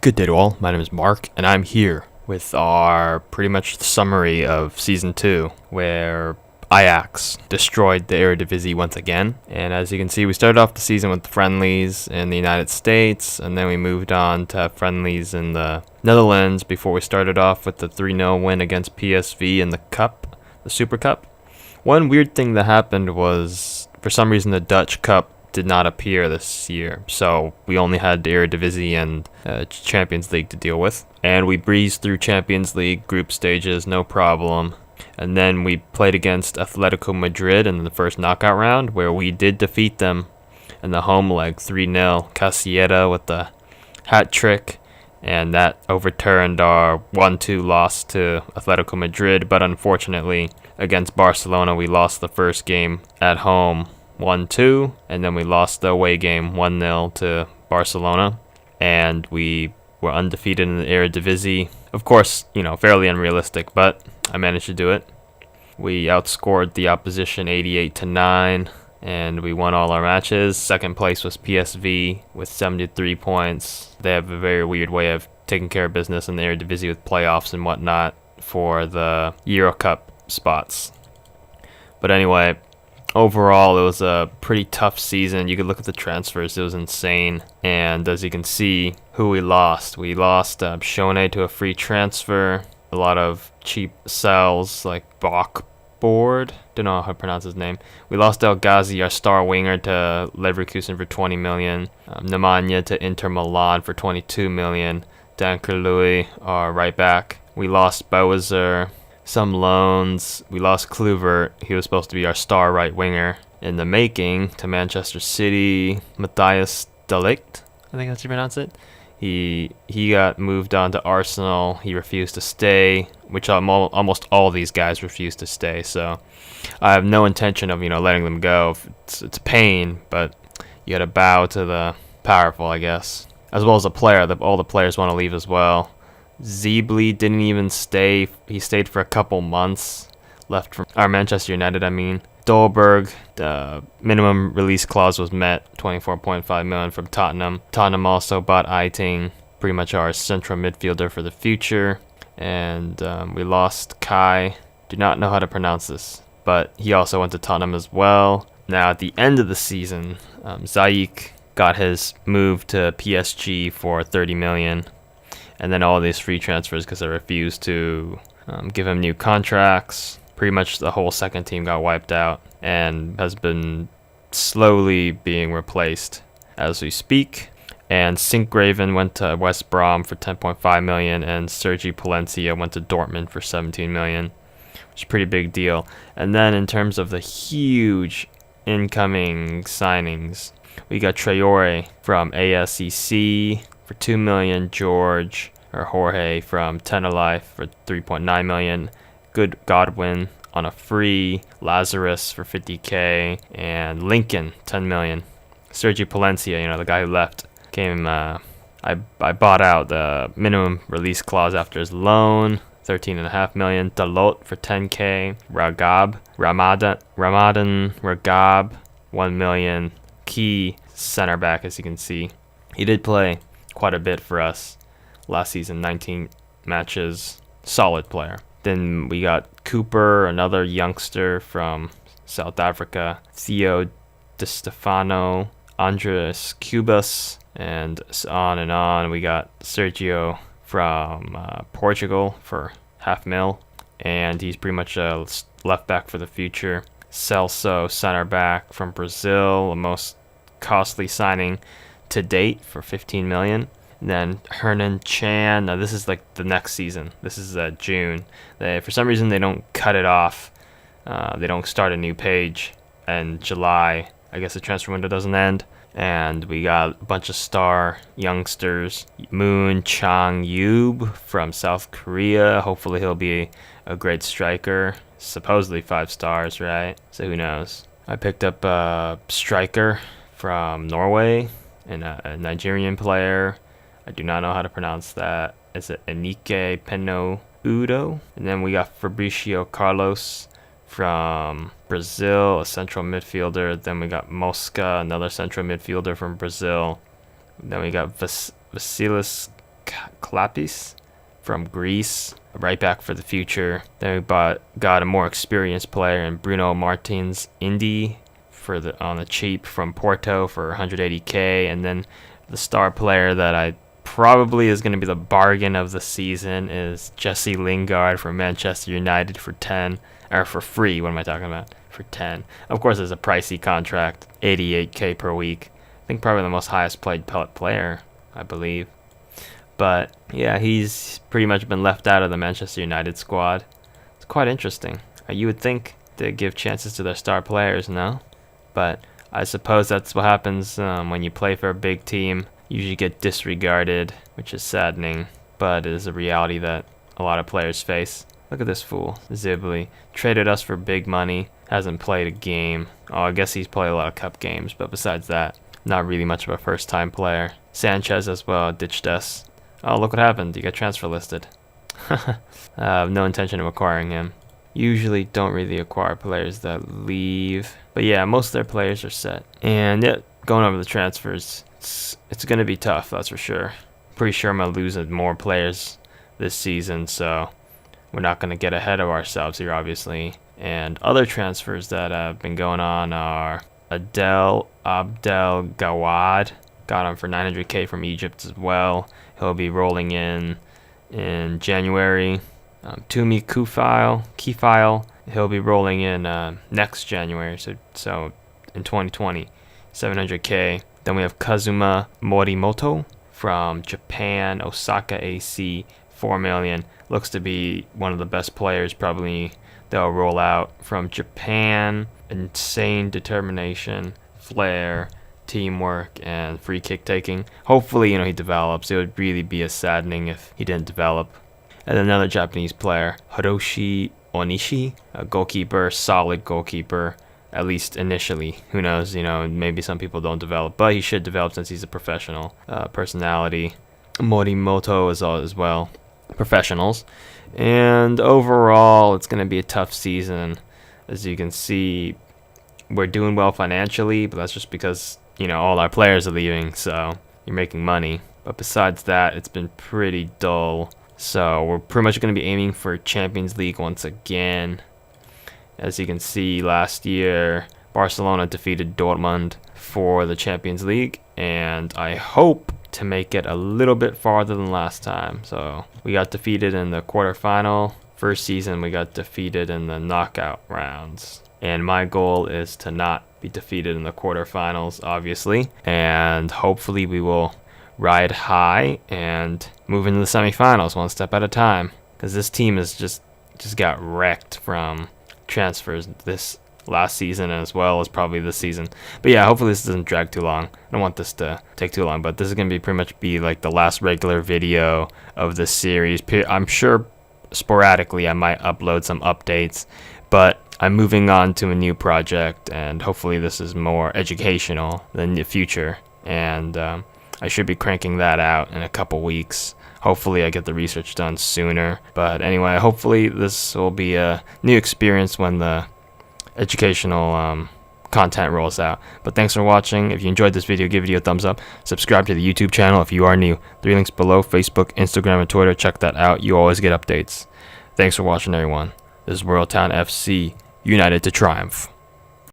Good day to all. My name is Mark, and I'm here with our pretty much summary of Season 2, where Ajax destroyed the Eredivisie once again. And as you can see, we started off the season with friendlies in the United States, and then we moved on to have friendlies in the Netherlands before we started off with the 3-0 win against PSV in the Cup, the Super Cup. One weird thing that happened was, for some reason, the Dutch Cup did not appear this year, so we only had the Eredivisie and Champions League to deal with, and we breezed through Champions League group stages, no problem. And then we played against Atletico Madrid in the first knockout round, where we did defeat them in the home leg 3-0. Casieta with the hat trick, and that overturned our 1-2 loss to Atletico Madrid. But unfortunately, against Barcelona, we lost the first game at home 1-2, and then we lost the away game 1-0 to Barcelona, and we were undefeated in the Eredivisie. Of course, fairly unrealistic, but I managed to do it. We outscored the opposition 88-9, and we won all our matches. Second place was PSV with 73 points. They have a very weird way of taking care of business in the Eredivisie with playoffs and whatnot for the Euro Cup spots. But anyway, overall, it was a pretty tough season. You could look at the transfers. It was insane. And as you can see, who we lost Shone to a free transfer. A lot of cheap sells like Bachboard. Don't know how to pronounce his name. We lost El Ghazi, our star winger, to Leverkusen for 20 million. Nemanja to Inter Milan for 22 million. Dan Kerlui, our right back. We lost Bowser. Some loans. We lost Kluivert. He was supposed to be our star right winger in the making, to Manchester City. Matthias de Ligt, I think that's how you pronounce it. He got moved on to Arsenal. He refused to stay, which almost all these guys refused to stay. So I have no intention of letting them go. It's a pain, but you got to bow to the powerful, I guess. As well as the player. All the players want to leave as well. Zeebly didn't even stay. He stayed for a couple months. Left from Manchester United, I mean. Dolberg, the minimum release clause was met. 24.5 million from Tottenham. Tottenham also bought Eiting, pretty much our central midfielder for the future. And we lost Kai. Do not know how to pronounce this, but he also went to Tottenham as well. Now at the end of the season, Zayik got his move to PSG for 30 million. And then all these free transfers because they refused to give him new contracts. Pretty much the whole second team got wiped out and has been slowly being replaced as we speak. And Sinkgraven went to West Brom for 10.5 million, and Sergi Palencia went to Dortmund for 17 million, which is a pretty big deal. And then in terms of the huge incoming signings, we got Traore from ASEC for 2 million, Jorge from Tenerife for 3.9 million, Good Godwin on a free, Lazarus for 50k, and Lincoln 10 million. Sergi Palencia, the guy who left, came. I bought out the minimum release clause after his loan, 13.5 million. Dalot for 10k, Ramadan Ragab 1 million. Key center back, as you can see. He did play quite a bit for us last season, 19 matches, solid player. Then we got Cooper, another youngster from South Africa, Theo Di Stefano, Andres Cubas, and on and on. We got Sergio from Portugal for $500,000, and he's pretty much a left back for the future. Celso, center back from Brazil, the most costly signing to date for 15 million. And then Hernan Chan. Now this is like the next season. This is June. For some reason they don't cut it off. They don't start a new page in July. I guess the transfer window doesn't end. And we got a bunch of star youngsters. Moon Chang-yub from South Korea. Hopefully he'll be a great striker. Supposedly 5 stars, right? So who knows? I picked up a striker from Norway and a Nigerian player. I do not know how to pronounce that. It's Enike Peno Udo. And then we got Fabricio Carlos from Brazil, a central midfielder. Then we got Mosca, another central midfielder from Brazil. Then we got Vasilis Klapis from Greece, right back for the future. Then we got a more experienced player in Bruno Martins Indy on the cheap from Porto for 180k, and then the star player that I probably is going to be the bargain of the season is Jesse Lingard from Manchester United for 10, or for free. What am I talking about? For 10. Of course, it's a pricey contract, 88k per week. I think probably the most highest paid player, I believe. But yeah, he's pretty much been left out of the Manchester United squad. It's quite interesting. You would think they give chances to their star players, no? But I suppose that's what happens when you play for a big team. You usually get disregarded, which is saddening, but it is a reality that a lot of players face. Look at this fool, Zibli. Traded us for big money, hasn't played a game. Oh, I guess he's played a lot of cup games, but besides that, not really much of a first-time player. Sanchez as well ditched us. Oh, look what happened. You got transfer listed. I have no intention of acquiring him. Usually don't really acquire players that leave. But yeah, most of their players are set. And yeah, going over the transfers, it's going to be tough, that's for sure. Pretty sure I'm going to lose more players this season, so we're not going to get ahead of ourselves here, obviously. And other transfers that have been going on are Abdel Gawad. Got him for 900k from Egypt as well. He'll be rolling in January. Tumi Kifile, he'll be rolling in next January, so in 2020, 700k. Then we have Kazuma Morimoto from Japan, Osaka AC, 4 million. Looks to be one of the best players probably they'll roll out from Japan. Insane determination, flair, teamwork, and free kick taking. Hopefully, he develops. It would really be saddening if he didn't develop. And another Japanese player, Hiroshi Onishi, a goalkeeper, solid goalkeeper, at least initially. Who knows, maybe some people don't develop, but he should develop since he's a professional personality. Morimoto is as well. Professionals. And overall, it's going to be a tough season. As you can see, we're doing well financially, but that's just because, all our players are leaving, so you're making money. But besides that, it's been pretty dull. So we're pretty much going to be aiming for Champions League once again. As you can see, last year, Barcelona defeated Dortmund for the Champions League, and I hope to make it a little bit farther than last time. So we got defeated in the quarterfinal. First season, we got defeated in the knockout rounds. And my goal is to not be defeated in the quarterfinals, obviously. And hopefully we will ride high and move into the semifinals one step at a time. Because this team has just got wrecked from transfers this last season as well as probably this season. But yeah, hopefully this doesn't drag too long. I don't want this to take too long, but this is going to be pretty much like the last regular video of this series. I'm sure sporadically I might upload some updates, but I'm moving on to a new project, and hopefully this is more educational than the future, and I should be cranking that out in a couple weeks. Hopefully I get the research done sooner, but anyway, hopefully this will be a new experience when the educational content rolls out. But thanks for watching. If you enjoyed this video, give it a thumbs up. Subscribe to the YouTube channel if you are new. 3 links below: Facebook, Instagram, and Twitter. Check that out. You always get updates. Thanks for watching, everyone. This is World Town FC, united to triumph.